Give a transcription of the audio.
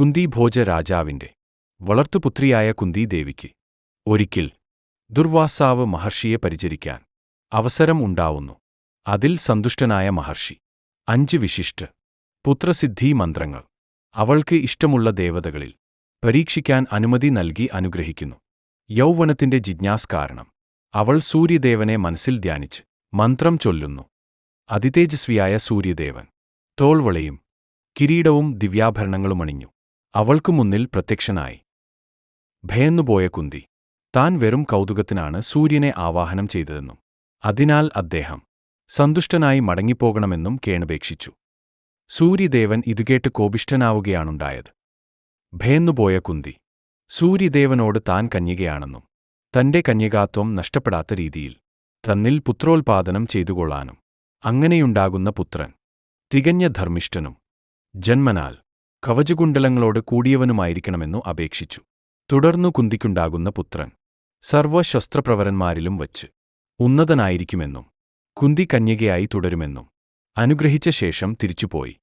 കുന്തി ഭോജ രാജാവിന്റെ വളർത്തുപുത്രിയായ കുന്തിദേവിക്ക് ഒരിക്കൽ ദുർവാസാവ് മഹർഷിയെ പരിചരിക്കാൻ അവസരം ഉണ്ടാവുന്നു. അതിൽ സന്തുഷ്ടനായ മഹർഷി 5 വിശിഷ്ട പുത്രസിദ്ധി മന്ത്രങ്ങൾ അവൾക്ക് ഇഷ്ടമുള്ള ദേവതകളിൽ പരീക്ഷിക്കാൻ അനുമതി നൽകി അനുഗ്രഹിക്കുന്നു. യൗവനത്തിന്റെ ജിജ്ഞാസ് കാരണം അവൾ സൂര്യദേവനെ മനസ്സിൽ ധ്യാനിച്ച് മന്ത്രം ചൊല്ലുന്നു. അതിതേജസ്വിയായ സൂര്യദേവൻ തോൾവളയും കിരീടവും ദിവ്യാഭരണങ്ങളുമണിഞ്ഞു അവൾക്കു മുന്നിൽ പ്രത്യക്ഷനായി. ഭയന്നുപോയ കുന്തി താൻ വെറും കൗതുകത്തിനാണ് സൂര്യനെ ആവാഹനം ചെയ്തതെന്നും അതിനാൽ അദ്ദേഹം സന്തുഷ്ടനായി മടങ്ങിപ്പോകണമെന്നും കേണപേക്ഷിച്ചു. സൂര്യദേവൻ ഇതുകേട്ട് കോപിഷ്ഠനാവുകയാണുണ്ടായത്. ഭയന്നുപോയ കുന്തി സൂര്യദേവനോട് താൻ കന്യകയാണെന്നും തന്റെ കന്യകാത്വം നഷ്ടപ്പെടാത്ത രീതിയിൽ തന്നിൽ പുത്രോൽപാദനം ചെയ്തുകൊള്ളാനും അങ്ങനെയുണ്ടാകുന്ന പുത്രൻ തികഞ്ഞ ധർമ്മിഷ്ഠനും ജന്മനാൽ കവചകുണ്ഡലങ്ങളോട് കൂടിയവനുമായിരിക്കണമെന്നു അപേക്ഷിച്ചു. തുടർന്നു കുന്തിക്കുണ്ടാകുന്ന പുത്രൻ സർവശസ്ത്രപ്രവരന്മാരിലും വച്ച് ഉന്നതനായിരിക്കുമെന്നും കുന്തി കന്യകയായി തുടരുമെന്നും അനുഗ്രഹിച്ച ശേഷം തിരിച്ചുപോയി.